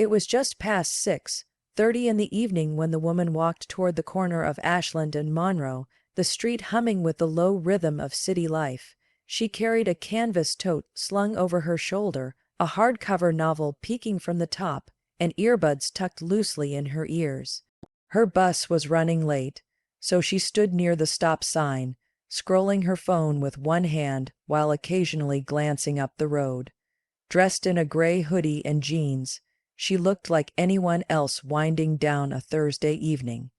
It was just past 6:30 in the evening when the woman walked toward the corner of Ashland and Monroe, the street humming with the low rhythm of city life. She carried a canvas tote slung over her shoulder, a hardcover novel peeking from the top, and earbuds tucked loosely in her ears. Her bus was running late, so she stood near the stop sign, scrolling her phone with one hand while occasionally glancing up the road. Dressed in a gray hoodie and jeans, she looked like anyone else winding down a Thursday evening.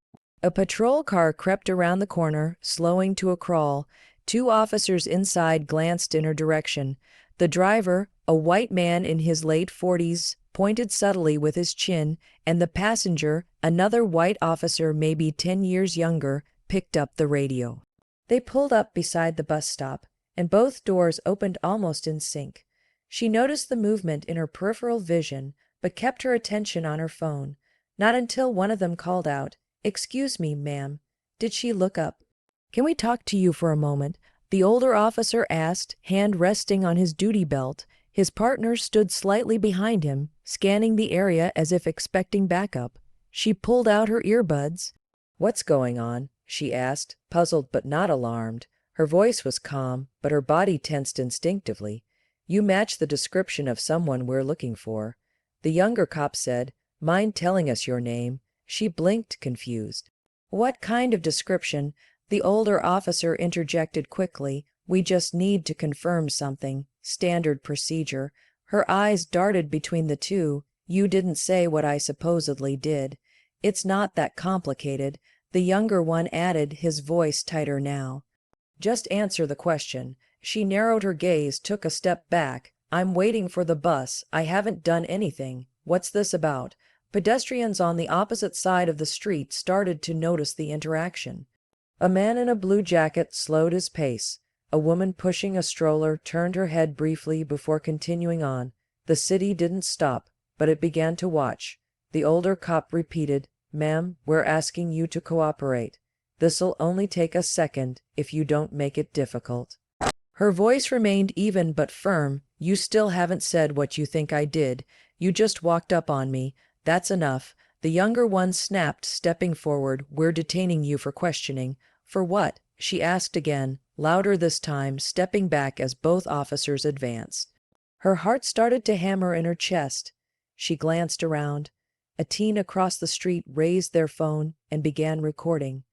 A patrol car crept around the corner, slowing to a crawl. Two officers inside glanced in her direction. The driver, a white man in his late 40s, pointed subtly with his chin, and the passenger, another white officer maybe 10 years younger, picked up the radio. They pulled up beside the bus stop, and both doors opened almost in sync. She noticed the movement in her peripheral vision, but kept her attention on her phone. Not until one of them called out, "Excuse me, ma'am," did she look up. "Can we talk to you for a moment?" the older officer asked, hand resting on his duty belt. His partner stood slightly behind him, scanning the area as if expecting backup. She pulled out her earbuds. "What's going on?" she asked, puzzled but not alarmed. Her voice was calm, but her body tensed instinctively. "You match the description of someone we're looking for." The younger cop said, "Mind telling us your name?" She blinked, confused. "What kind of description?" the older officer interjected quickly. "We just need to confirm something. Standard procedure." Her eyes darted between the two. "You didn't say what I supposedly did." "It's not that complicated," the younger one added, his voice tighter now. "Just answer the question." She narrowed her gaze, took a step back. "I'm waiting for the bus. I haven't done anything. What's this about?" Pedestrians on the opposite side of the street started to notice the interaction. A man in a blue jacket slowed his pace. A woman pushing a stroller turned her head briefly before continuing on. The city didn't stop, but it began to watch. The older cop repeated, "Ma'am, we're asking you to cooperate. This'll only take a second if you don't make it difficult." Her voice remained even but firm. "You still haven't said what you think I did. You just walked up on me. That's enough." The younger one snapped, stepping forward. "We're detaining you for questioning." "For what?" she asked again, louder this time, stepping back as both officers advanced. Her heart started to hammer in her chest. She glanced around. A teen across the street raised their phone and began recording.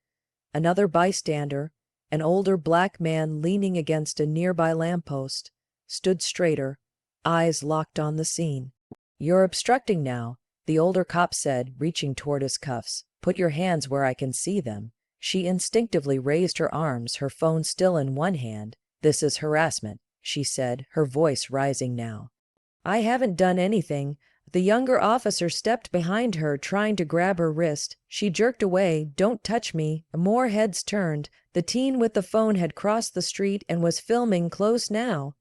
Another bystander, an older black man leaning against a nearby lamppost, stood straighter, eyes locked on the scene. "You're obstructing now," the older cop said, reaching toward his cuffs. "Put your hands where I can see them." She instinctively raised her arms, her phone still in one hand. "This is harassment," she said, her voice rising now. "I haven't done anything." The younger officer stepped behind her, trying to grab her wrist. She jerked away. "Don't touch me." More heads turned. The teen with the phone had crossed the street and was filming close now.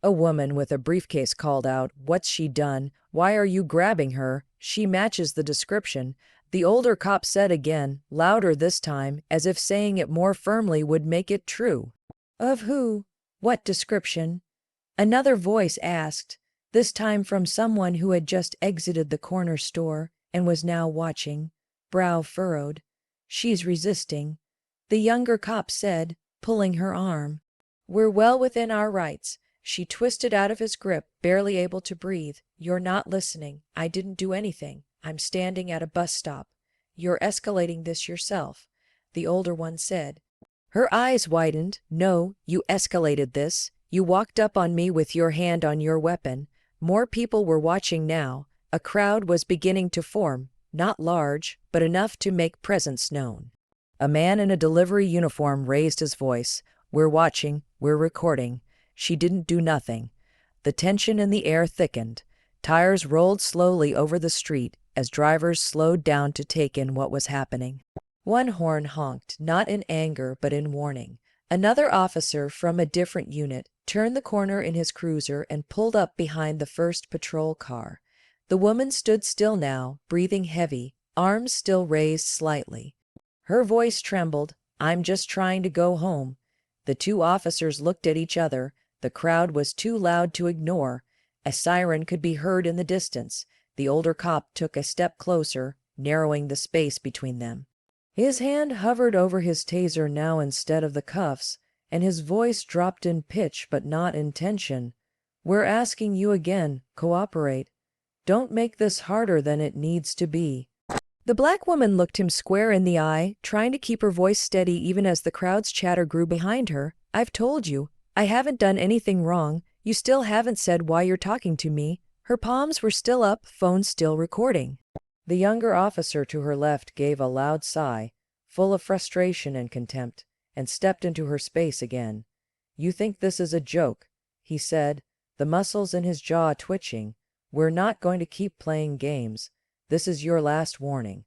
A woman with a briefcase called out, "What's she done? Why are you grabbing her? She matches the description." The older cop said again, louder this time, as if saying it more firmly would make it true. "Of who? What description?" Another voice asked, this time from someone who had just exited the corner store and was now watching, brow furrowed. "She's resisting," the younger cop said, pulling her arm. "We're well within our rights." She twisted out of his grip, barely able to breathe. "You're not listening. I didn't do anything. I'm standing at a bus stop." "You're escalating this yourself," the older one said. Her eyes widened. "No, you escalated this. You walked up on me with your hand on your weapon." More people were watching now. A crowd was beginning to form, not large, but enough to make presence known. A man in a delivery uniform raised his voice. "We're watching. We're recording." She didn't do nothing. The tension in the air thickened. Tires rolled slowly over the street as drivers slowed down to take in what was happening. One horn honked, not in anger but in warning. Another officer from a different unit turned the corner in his cruiser and pulled up behind the first patrol car. The woman stood still now, breathing heavy, arms still raised slightly. Her voice trembled. "I'm just trying to go home." The two officers looked at each other. The crowd was too loud to ignore. A siren could be heard in the distance. The older cop took a step closer, narrowing the space between them. His hand hovered over his taser now instead of the cuffs, and his voice dropped in pitch but not in tension. "We're asking you again, cooperate. Don't make this harder than it needs to be." The black woman looked him square in the eye, trying to keep her voice steady even as the crowd's chatter grew behind her. "I've told you. I haven't done anything wrong. You still haven't said why you're talking to me." Her palms were still up, phone still recording. The younger officer to her left gave a loud sigh, full of frustration and contempt, and stepped into her space again. "You think this is a joke," he said, the muscles in his jaw twitching. "We're not going to keep playing games. This is your last warning."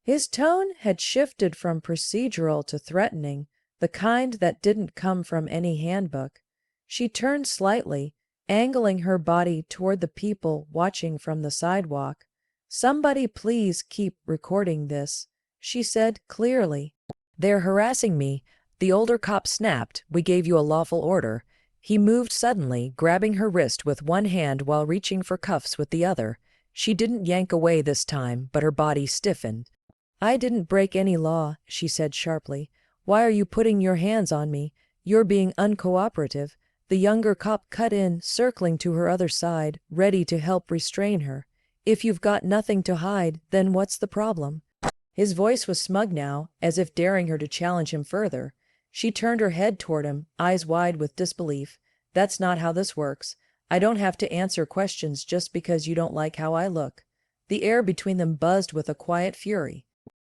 His tone had shifted from procedural to threatening, the kind that didn't come from any handbook. She turned slightly, angling her body toward the people watching from the sidewalk. "Somebody please keep recording this," she said clearly. "They're harassing me," the older cop snapped. "We gave you a lawful order." He moved suddenly, grabbing her wrist with one hand while reaching for cuffs with the other. She didn't yank away this time, but her body stiffened. "I didn't break any law," she said sharply. "Why are you putting your hands on me? You're being uncooperative." The younger cop cut in, circling to her other side, ready to help restrain her. "If you've got nothing to hide, then what's the problem?" His voice was smug now, as if daring her to challenge him further. She turned her head toward him, eyes wide with disbelief. "That's not how this works. I don't have to answer questions just because you don't like how I look." The air between them buzzed with a quiet fury.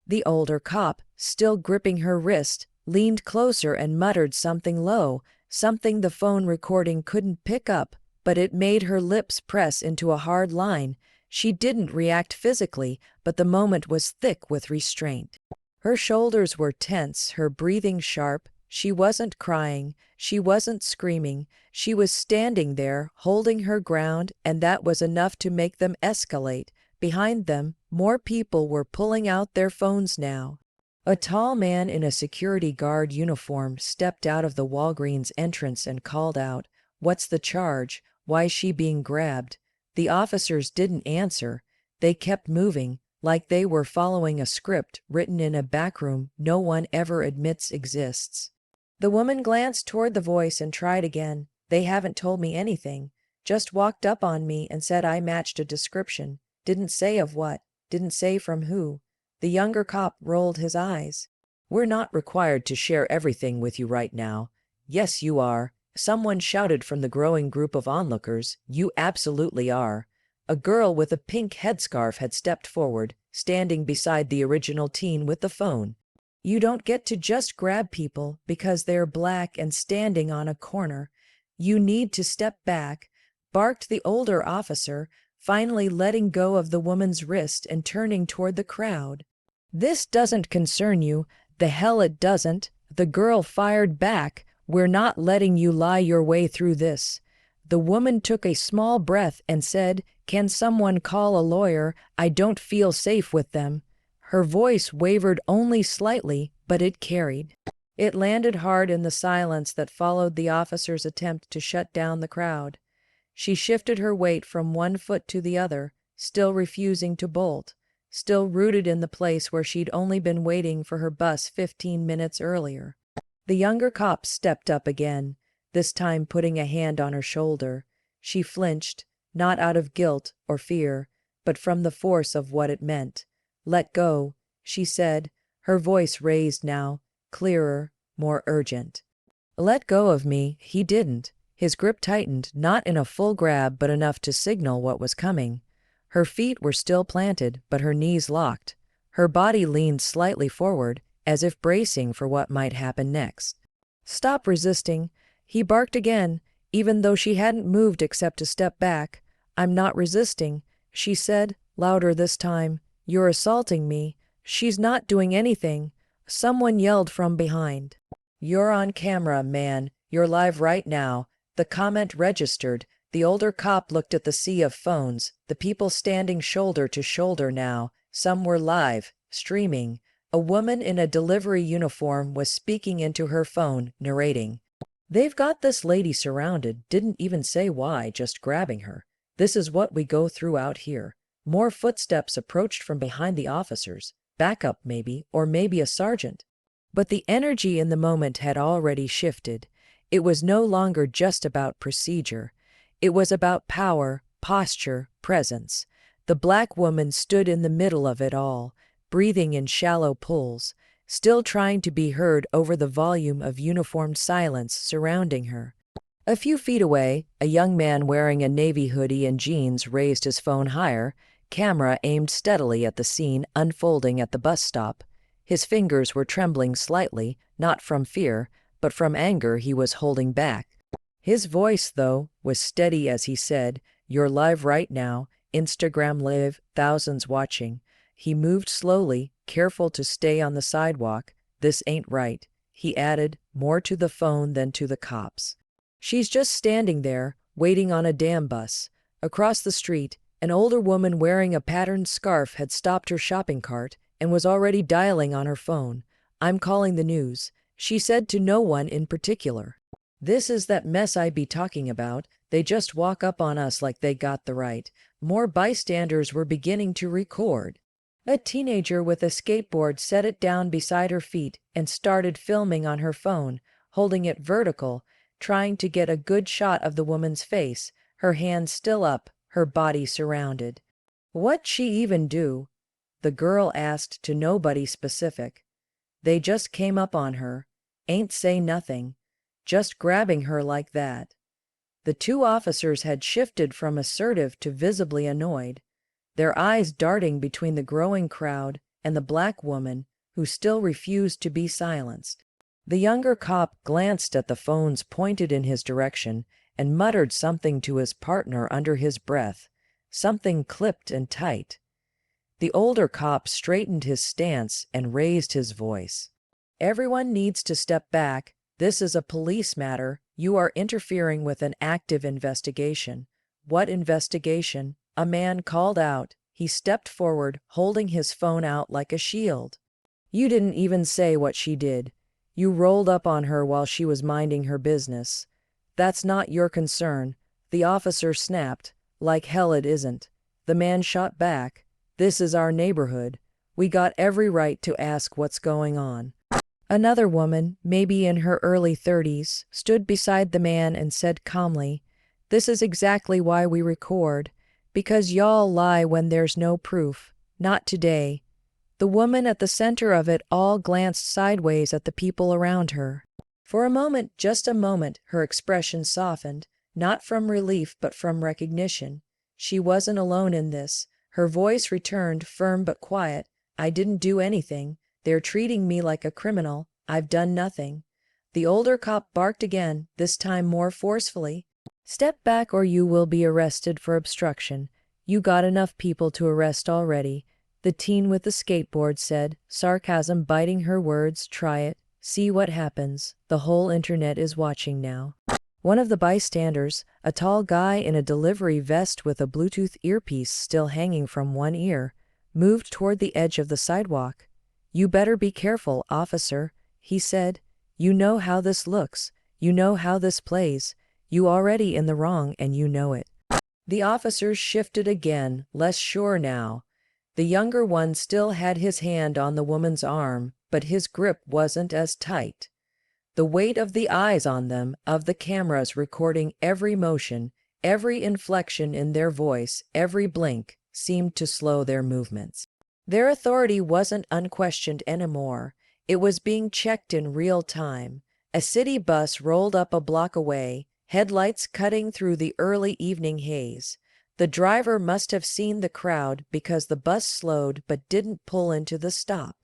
The older cop, still gripping her wrist, leaned closer and muttered something low, something the phone recording couldn't pick up, but it made her lips press into a hard line. She didn't react physically, but the moment was thick with restraint. Her shoulders were tense, her breathing sharp. She wasn't crying, she wasn't screaming. She was standing there, holding her ground, and that was enough to make them escalate. Behind them, more people were pulling out their phones now. A tall man in a security guard uniform stepped out of the Walgreens entrance and called out, "What's the charge? Why's she being grabbed?" The officers didn't answer. They kept moving, like they were following a script written in a backroom no one ever admits exists. The woman glanced toward the voice and tried again. "They haven't told me anything. Just walked up on me and said I matched a description. Didn't say of what, didn't say from who." The younger cop rolled his eyes. "We're not required to share everything with you right now." "Yes, you are," someone shouted from the growing group of onlookers. "You absolutely are." A girl with a pink headscarf had stepped forward, standing beside the original teen with the phone. "You don't get to just grab people because they're black and standing on a corner. You need to step back," barked the older officer, finally letting go of the woman's wrist and turning toward the crowd. "This doesn't concern you." "The hell it doesn't," the girl fired back. "We're not letting you lie your way through this." The woman took a small breath and said, "Can someone call a lawyer? I don't feel safe with them." Her voice wavered only slightly, but it carried. It landed hard in the silence that followed the officer's attempt to shut down the crowd. She shifted her weight from one foot to the other, still refusing to bolt, still rooted in the place where she'd only been waiting for her bus 15 minutes earlier. The younger cop stepped up again, this time putting a hand on her shoulder. She flinched, not out of guilt or fear, but from the force of what it meant. "Let go," she said, her voice raised now, clearer, more urgent. "Let go of me." He didn't. His grip tightened, not in a full grab but enough to signal what was coming. Her feet were still planted, but her knees locked. Her body leaned slightly forward, as if bracing for what might happen next. "Stop resisting," he barked again, even though she hadn't moved except to step back. "I'm not resisting," she said, louder this time. "You're assaulting me." "She's not doing anything," someone yelled from behind. "You're on camera, man. You're live right now." The comment registered. The older cop looked at the sea of phones, the people standing shoulder to shoulder now. Some were live, streaming. A woman in a delivery uniform was speaking into her phone, narrating. "They've got this lady surrounded, didn't even say why, just grabbing her. This is what we go through out here. More footsteps approached from behind the officers. Backup maybe, or maybe a sergeant. But the energy in the moment had already shifted. It was no longer just about procedure. It was about power, posture, presence. The black woman stood in the middle of it all, breathing in shallow pulls, still trying to be heard over the volume of uniformed silence surrounding her. A few feet away, a young man wearing a navy hoodie and jeans raised his phone higher, camera aimed steadily at the scene unfolding at the bus stop. His fingers were trembling slightly, not from fear, but from anger he was holding back. His voice, though, was steady as he said, "You're live right now, Instagram live, thousands watching." He moved slowly, careful to stay on the sidewalk. "This ain't right," he added, more to the phone than to the cops. "She's just standing there, waiting on a damn bus." Across the street, an older woman wearing a patterned scarf had stopped her shopping cart and was already dialing on her phone. "I'm calling the news," she said to no one in particular. "This is that mess I be talking about. They just walk up on us like they got the right." More bystanders were beginning to record. A teenager with a skateboard set it down beside her feet and started filming on her phone, holding it vertical, trying to get a good shot of the woman's face, her hands still up, her body surrounded. "What'd she even do?" the girl asked to nobody specific. "They just came up on her. Ain't say nothing. Just grabbing her like that." The two officers had shifted from assertive to visibly annoyed, their eyes darting between the growing crowd and the black woman, who still refused to be silenced. The younger cop glanced at the phones pointed in his direction and muttered something to his partner under his breath, something clipped and tight. The older cop straightened his stance and raised his voice. "Everyone needs to step back. This is a police matter. You are interfering with an active investigation." "What investigation?" a man called out. He stepped forward, holding his phone out like a shield. "You didn't even say what she did. You rolled up on her while she was minding her business. That's not your concern." The officer snapped. "Like hell it isn't." The man shot back. "This is our neighborhood. We got every right to ask what's going on." Another woman, maybe in her early 30s, stood beside the man and said calmly, "This is exactly why we record. Because y'all lie when there's no proof. Not today." The woman at the center of it all glanced sideways at the people around her. For a moment, just a moment, her expression softened, not from relief but from recognition. She wasn't alone in this. Her voice returned, firm but quiet. "I didn't do anything. They're treating me like a criminal. I've done nothing." The older cop barked again, this time more forcefully. "Step back or you will be arrested for obstruction. You got enough people to arrest already." The teen with the skateboard said, sarcasm biting her words. "Try it. See what happens. The whole internet is watching now." One of the bystanders, a tall guy in a delivery vest with a Bluetooth earpiece still hanging from one ear, moved toward the edge of the sidewalk. "You better be careful, officer," he said. "You know how this looks. You know how this plays. You already in the wrong and you know it." The officers shifted again, less sure now. The younger one still had his hand on the woman's arm, but his grip wasn't as tight. The weight of the eyes on them, of the cameras recording every motion, every inflection in their voice, every blink, seemed to slow their movements. Their authority wasn't unquestioned anymore. It was being checked in real time. A city bus rolled up a block away, headlights cutting through the early evening haze. The driver must have seen the crowd because the bus slowed but didn't pull into the stop.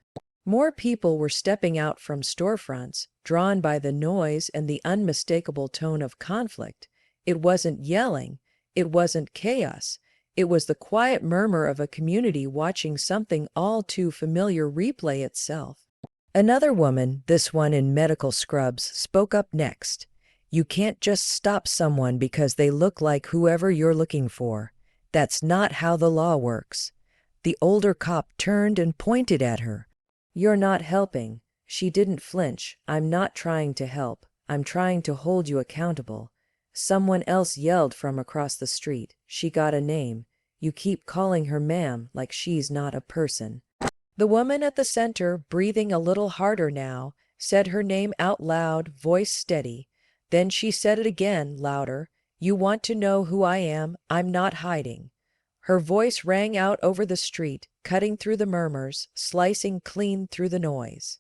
More people were stepping out from storefronts, drawn by the noise and the unmistakable tone of conflict. It wasn't yelling. It wasn't chaos. It was the quiet murmur of a community watching something all too familiar replay itself. Another woman, this one in medical scrubs, spoke up next. "You can't just stop someone because they look like whoever you're looking for. That's not how the law works." The older cop turned and pointed at her. "You're not helping." She didn't flinch. "I'm not trying to help. I'm trying to hold you accountable." Someone else yelled from across the street. "She got a name. You keep calling her ma'am like she's not a person." The woman at the center, breathing a little harder now, said her name out loud, voice steady. Then she said it again, louder. "You want to know who I am? I'm not hiding." Her voice rang out over the street, cutting through the murmurs, slicing clean through the noise.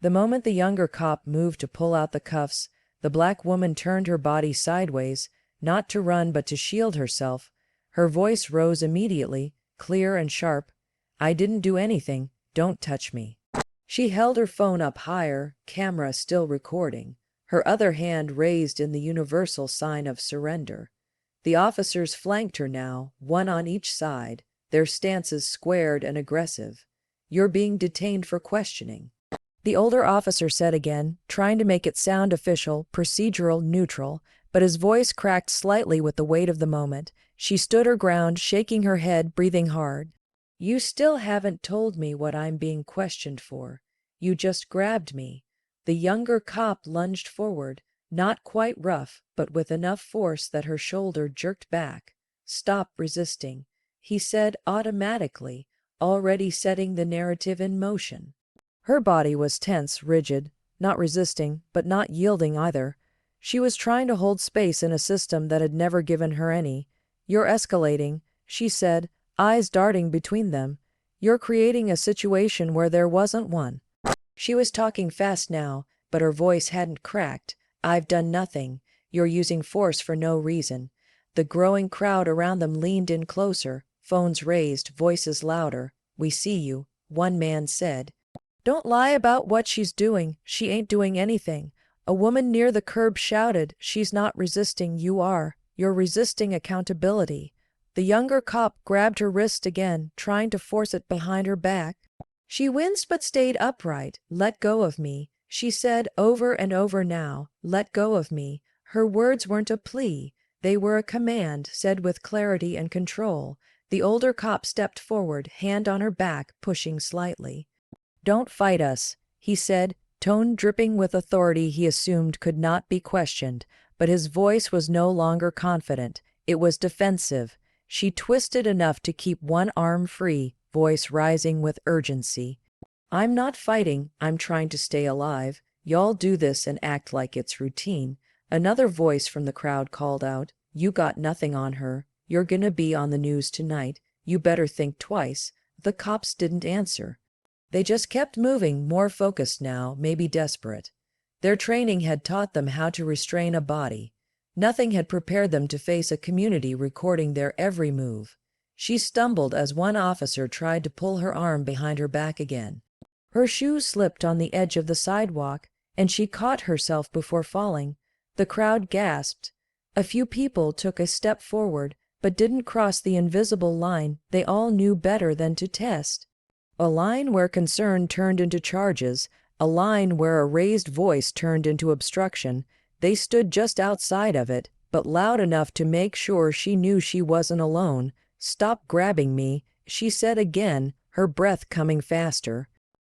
The moment the younger cop moved to pull out the cuffs, the black woman turned her body sideways, not to run but to shield herself. Her voice rose immediately, clear and sharp. "I didn't do anything. Don't touch me." She held her phone up higher, camera still recording, her other hand raised in the universal sign of surrender. The officers flanked her now, one on each side, their stances squared and aggressive. "You're being detained for questioning," the older officer said again, trying to make it sound official, procedural, neutral, but his voice cracked slightly with the weight of the moment. She stood her ground, shaking her head, breathing hard. "You still haven't told me what I'm being questioned for. You just grabbed me." The younger cop lunged forward, not quite rough, but with enough force that her shoulder jerked back. "Stop resisting," he said automatically, already setting the narrative in motion. Her body was tense, rigid, not resisting, but not yielding either. She was trying to hold space in a system that had never given her any. "You're escalating," she said, eyes darting between them. "You're creating a situation where there wasn't one." She was talking fast now, but her voice hadn't cracked. "I've done nothing. You're using force for no reason." The growing crowd around them leaned in closer, phones raised, voices louder. "We see you," one man said. "Don't lie about what she's doing. She ain't doing anything." A woman near the curb shouted, "She's not resisting, you are. You're resisting accountability." The younger cop grabbed her wrist again, trying to force it behind her back. She winced but stayed upright. "Let go of me," she said over and over now. "Let go of me." Her words weren't a plea. They were a command, said with clarity and control. The older cop stepped forward, hand on her back, pushing slightly. "Don't fight us," he said, tone dripping with authority he assumed could not be questioned, but his voice was no longer confident. It was defensive. She twisted enough to keep one arm free, voice rising with urgency. "I'm not fighting, I'm trying to stay alive. Y'all do this and act like it's routine." Another voice from the crowd called out, "You got nothing on her. You're gonna be on the news tonight. You better think twice." The cops didn't answer. They just kept moving, more focused now, maybe desperate. Their training had taught them how to restrain a body. Nothing had prepared them to face a community recording their every move. She stumbled as one officer tried to pull her arm behind her back again. Her shoes slipped on the edge of the sidewalk, and she caught herself before falling. The crowd gasped. A few people took a step forward, but didn't cross the invisible line they all knew better than to test. A line where concern turned into charges, a line where a raised voice turned into obstruction. They stood just outside of it, but loud enough to make sure she knew she wasn't alone. "Stop grabbing me," she said again, her breath coming faster.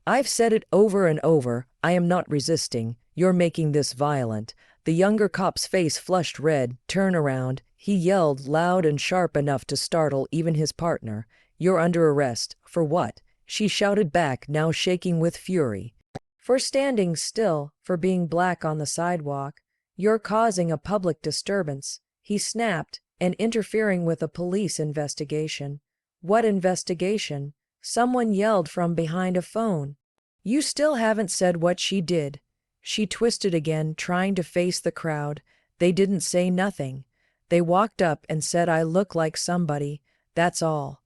"I've said it over and over. I am not resisting. You're making this violent." The younger cop's face flushed red. "Turn around," he yelled, loud and sharp enough to startle even his partner. "You're under arrest." "For what?" she shouted back, now shaking with fury. "For standing still, for being black on the sidewalk. You're causing a public disturbance," he snapped, "and interfering with a police investigation." "What investigation?" someone yelled from behind a phone. "You still haven't said what she did." She twisted again, trying to face the crowd. They didn't say nothing. They walked up and said, "I look like somebody. That's all."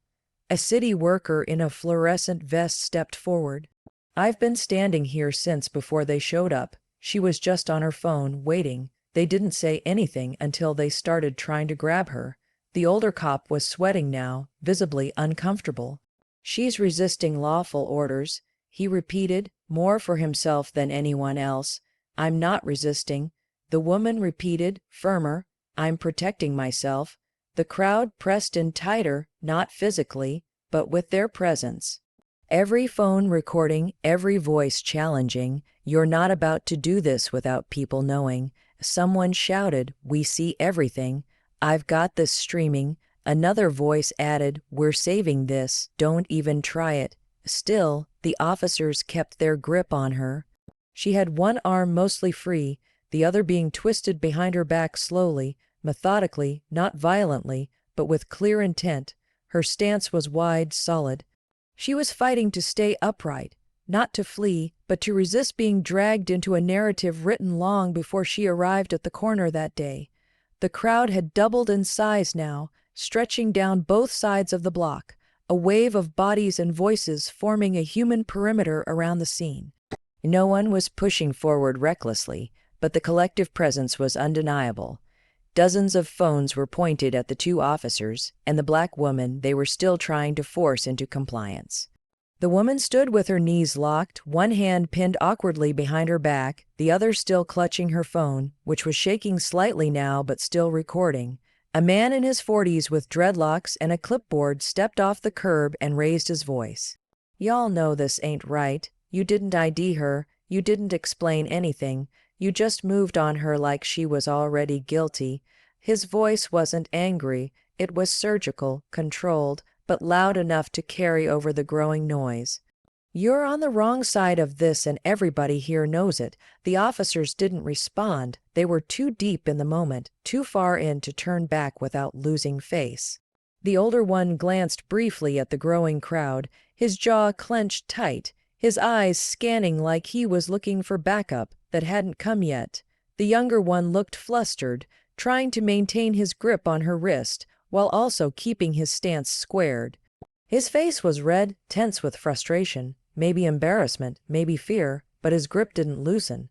A city worker in a fluorescent vest stepped forward. "I've been standing here since before they showed up." She was just on her phone, waiting. They didn't say anything until they started trying to grab her. The older cop was sweating now, visibly uncomfortable. "She's resisting lawful orders," he repeated, more for himself than anyone else. "I'm not resisting." The woman repeated, firmer, "I'm protecting myself." The crowd pressed in tighter, not physically, but with their presence. Every phone recording, every voice challenging. "You're not about to do this without people knowing." Someone shouted, "We see everything." "I've got this streaming." Another voice added, "We're saving this, don't even try it." Still, the officers kept their grip on her. She had one arm mostly free, the other being twisted behind her back slowly, methodically, not violently, but with clear intent. Her stance was wide, solid. She was fighting to stay upright, not to flee, but to resist being dragged into a narrative written long before she arrived at the corner that day. The crowd had doubled in size now, stretching down both sides of the block, a wave of bodies and voices forming a human perimeter around the scene. No one was pushing forward recklessly, but the collective presence was undeniable. Dozens of phones were pointed at the two officers and the black woman they were still trying to force into compliance. The woman stood with her knees locked, one hand pinned awkwardly behind her back, the other still clutching her phone, which was shaking slightly now but still recording. A man in his 40s with dreadlocks and a clipboard stepped off the curb and raised his voice. "Y'all know this ain't right. You didn't ID her, you didn't explain anything, you just moved on her like she was already guilty." His voice wasn't angry, it was surgical, controlled, but loud enough to carry over the growing noise. "You're on the wrong side of this and everybody here knows it." The officers didn't respond. They were too deep in the moment, too far in to turn back without losing face. The older one glanced briefly at the growing crowd, his jaw clenched tight, his eyes scanning like he was looking for backup that hadn't come yet. The younger one looked flustered, trying to maintain his grip on her wrist, while also keeping his stance squared. His face was red, tense with frustration, maybe embarrassment, maybe fear, but his grip didn't loosen.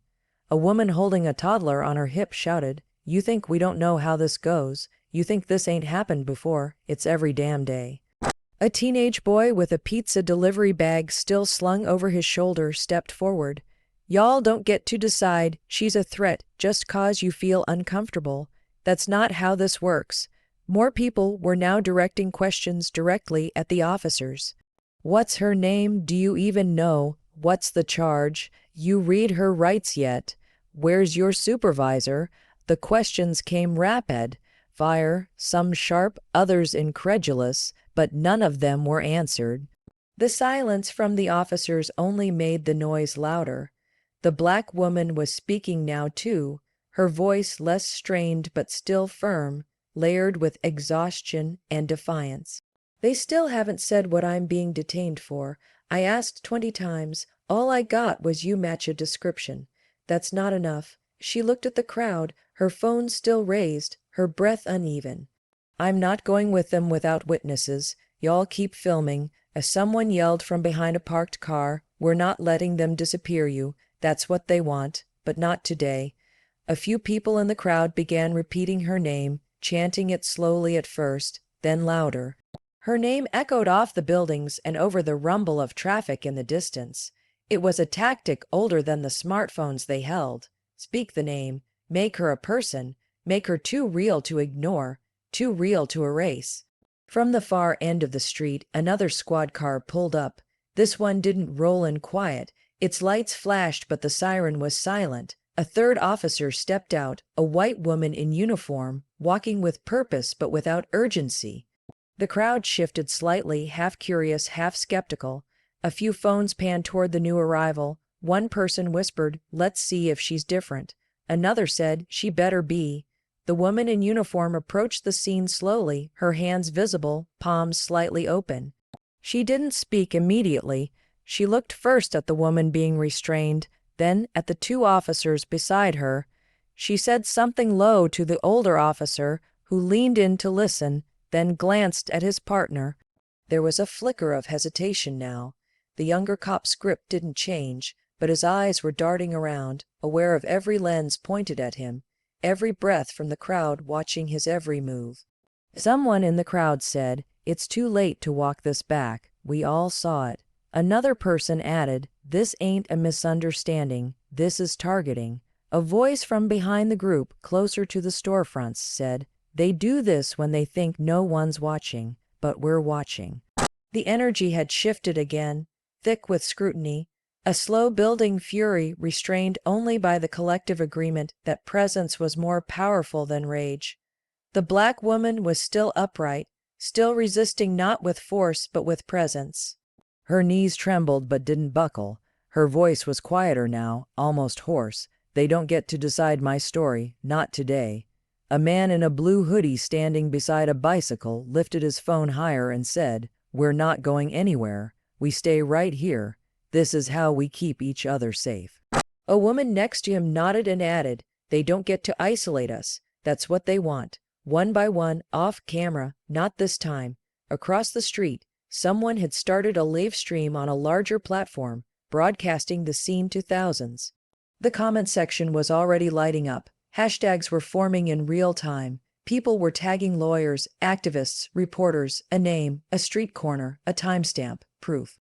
A woman holding a toddler on her hip shouted, "You think we don't know how this goes? You think this ain't happened before? It's every damn day." A teenage boy with a pizza delivery bag still slung over his shoulder stepped forward. "Y'all don't get to decide she's a threat just 'cause you feel uncomfortable. That's not how this works." More people were now directing questions directly at the officers. "What's her name? Do you even know? What's the charge? You read her rights yet? Where's your supervisor?" The questions came rapid fire, some sharp, others incredulous, but none of them were answered. The silence from the officers only made the noise louder. The black woman was speaking now too, her voice less strained but still firm, layered with exhaustion and defiance. "They still haven't said what I'm being detained for. I asked 20 times. All I got was you match a description. That's not enough." She looked at the crowd, her phone still raised, her breath uneven. "I'm not going with them without witnesses. Y'all keep filming." As someone yelled from behind a parked car, "We're not letting them disappear you. That's what they want, but not today." A few people in the crowd began repeating her name, chanting it slowly at first, then louder. Her name echoed off the buildings and over the rumble of traffic in the distance. It was a tactic older than the smartphones they held. Speak the name, make her a person, make her too real to ignore, too real to erase. From the far end of the street, another squad car pulled up. This one didn't roll in quiet. Its lights flashed, but the siren was silent. A third officer stepped out, a white woman in uniform, walking with purpose but without urgency. The crowd shifted slightly, half curious, half skeptical. A few phones panned toward the new arrival. One person whispered, "Let's see if she's different." Another said, "She better be." The woman in uniform approached the scene slowly, her hands visible, palms slightly open. She didn't speak immediately. She looked first at the woman being restrained, then at the two officers beside her. She said something low to the older officer, who leaned in to listen, then glanced at his partner. There was a flicker of hesitation now. The younger cop's grip didn't change, but his eyes were darting around, aware of every lens pointed at him, every breath from the crowd watching his every move. Someone in the crowd said, "It's too late to walk this back. We all saw it." Another person added, "This ain't a misunderstanding, this is targeting." A voice from behind the group, closer to the storefronts, said, "They do this when they think no one's watching, but we're watching." The energy had shifted again, thick with scrutiny, a slow building fury restrained only by the collective agreement that presence was more powerful than rage. The black woman was still upright, still resisting not with force but with presence. Her knees trembled but didn't buckle. Her voice was quieter now, almost hoarse. They don't get to decide my story, not today. A man in a blue hoodie standing beside a bicycle lifted his phone higher and said, "We're not going anywhere. We stay right here. This is how we keep each other safe." A woman next to him nodded and added, "They don't get to isolate us. That's what they want. One by one, off camera, not this time." Across the street, someone had started a live stream on a larger platform, broadcasting the scene to thousands. The comment section was already lighting up. Hashtags were forming in real time. People were tagging lawyers, activists, reporters, a name, a street corner, a timestamp, proof.